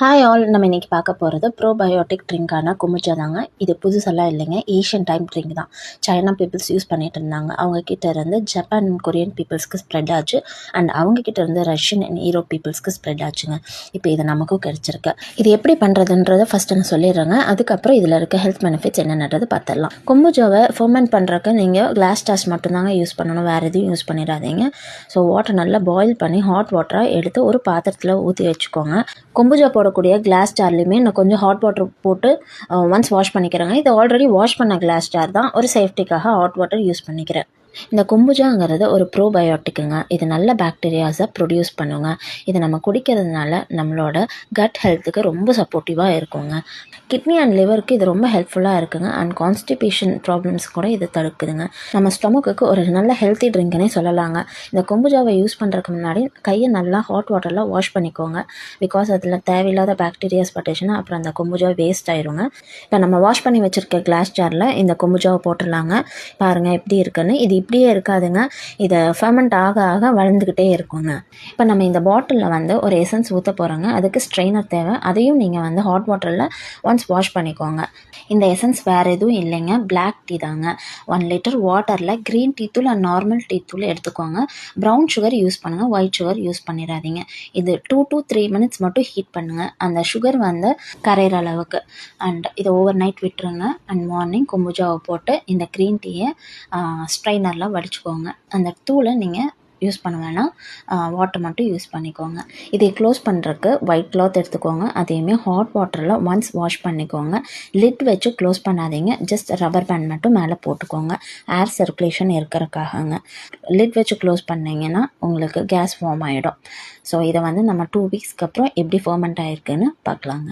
Hi all, நம்ம இன்றைக்கி பார்க்க போகிறது ப்ரோபயோட்டிக் ட்ரிங்கான குமுச்சா தாங்க. இது புதுசெல்லாம் இல்லைங்க, ஏஷியன் டைம் ட்ரிங்க் தான். சைனா பீப்புள்ஸ் யூஸ் பண்ணிகிட்டு இருந்தாங்க. அவங்கக்கிட்ட இருந்து ஜப்பான் அண்ட் கொரியன் பீப்புள்ஸ்க்கு ஸ்ப்ரெட் ஆச்சு. அண்ட் அவங்கக்கிட்ட இருந்து ரஷ்யன் அண்ட் யூரோப் பீப்புள்ஸ்க்கு ஸ்ப்ரெட் ஆச்சுங்க. இப்போ இது நமக்கும் கிடச்சிருக்கு. இது எப்படி பண்ணுறதுன்றதை ஃபஸ்ட்டு நான் சொல்லிடுறேங்க. அதுக்கப்புறம் இதில் இருக்க ஹெல்த் பெனிஃபிட்ஸ் என்னென்னது பார்த்துடலாம். குமுச்சாவை ஃபெர்மெண்ட் பண்ணுறக்கு நீங்கள் கிளாஸ் ஜார்ஸ் மட்டும்தாங்க யூஸ் பண்ணணும், வேறு எதுவும் யூஸ் பண்ணிடாதீங்க. ஸோ வாட்டர் நல்லா பாயில் பண்ணி ஹாட் வாட்டராக எடுத்து ஒரு பாத்திரத்தில் ஊற்றி வச்சுக்கோங்க. கொம்புஜா போடக்கூடிய கிளாஸ் ஜார்லையுமே நான் கொஞ்சம் ஹாட் வாட்டர் போட்டு ஒன்ஸ் வாஷ் பண்ணிக்கிறேங்க. இது ஆல்ரெடி வாஷ் பண்ண கிளாஸ் ஜார் தான், ஒரு சேஃப்டிக்காக ஹாட் வாட்டர் யூஸ் பண்ணிக்கிறேன். இந்த கொம்புஜாங்கிறது ஒரு ப்ரோபயோட்டிக்குங்க. இது நல்ல பாக்டீரியாஸை ப்ரொடியூஸ் பண்ணுங்க. இதை நம்ம குடிக்கிறதுனால நம்மளோட கட் ஹெல்த்துக்கு ரொம்ப சப்போர்ட்டிவாக இருக்குங்க. கிட்னி அண்ட் லிவருக்கு இது ரொம்ப ஹெல்ப்ஃபுல்லாக இருக்குங்க. அண்ட் கான்ஸ்டிபேஷன் ப்ராப்ளம்ஸ் கூட இது தடுக்குதுங்க. நம்ம ஸ்டொமக்குக்கு ஒரு நல்ல ஹெல்த்தி ட்ரிங்க்னே சொல்லலாங்க. இந்த கொம்புஜாவை யூஸ் பண்ணுறதுக்கு முன்னாடி கையை நல்லா ஹாட் வாட்டரில் வாஷ் பண்ணிக்கோங்க. பிகாஸ் அதில் தேவையில்லாத பாக்டீரியாஸ் பட்டுச்சுன்னா அப்புறம் அந்த கொம்புஜா வேஸ்ட் ஆயிருங்க. இப்போ நம்ம வாஷ் பண்ணி வச்சுருக்க கிளாஸ் ஜாரில் இந்த கொம்புஜாவை போட்டுடலாங்க. பாருங்கள் எப்படி இருக்குன்னு. இது இப்படியே இருக்காதுங்க, இதை ஃபெர்மெண்ட் ஆக ஆக வளர்ந்துக்கிட்டே இருக்குங்க. இப்போ நம்ம இந்த பாட்டிலில் ஒரு எசன்ஸ் ஊற்ற போகிறோங்க. அதுக்கு ஸ்ட்ரெயினர் தேவை. அதையும் நீங்கள் ஹாட் வாட்டரில் ஒன்ஸ் வாஷ் பண்ணிக்கோங்க. இந்த எசன்ஸ் வேறு எதுவும் இல்லைங்க, பிளாக் டீ தாங்க. 1 லிட்டர் வாட்டரில் க்ரீன் டீ தூள் அண்ட் நார்மல் டீ தூள் எடுத்துக்கோங்க. ப்ரௌன் சுகர் யூஸ் பண்ணுங்கள், ஒயிட் சுகர் யூஸ் பண்ணிடாதீங்க. இது 2 to 3 மினிட்ஸ் மட்டும் ஹீட் பண்ணுங்கள், அந்த சுகர் கரையிற அளவுக்கு. அண்ட் இதை ஓவர் நைட் விட்டுருங்க. அண்ட் மார்னிங் கொம்புஜாவை போட்டு இந்த க்ரீன் டீயை ஸ்ட்ரைனரில் வடிச்சுக்கோங்க. அந்த தூளை நீங்கள் யூஸ் பண்ண வேணாம், வாட்டர் மட்டும் யூஸ் பண்ணிக்கோங்க. இதை க்ளோஸ் பண்ணுறதுக்கு ஒயிட் கிளாத் எடுத்துக்கோங்க. அதையுமே ஹாட் வாட்டரில் ஒன்ஸ் வாஷ் பண்ணிக்கோங்க. லிட் வச்சு க்ளோஸ் பண்ணாதீங்க, ஜஸ்ட் ரப்பர் பேண்ட் மட்டும் மேலே போட்டுக்கோங்க, ஏர் சர்க்குலேஷன் இருக்கிறதுக்காகங்க. லிட் வச்சு க்ளோஸ் பண்ணிங்கன்னா உங்களுக்கு கேஸ் ஃபார்ம் ஆகிடும். ஸோ இதை நம்ம 2 வீக்ஸ்க்கு அப்புறம் எப்படி ஃபெர்மெண்ட் ஆகிருக்குன்னு பார்க்கலாங்க.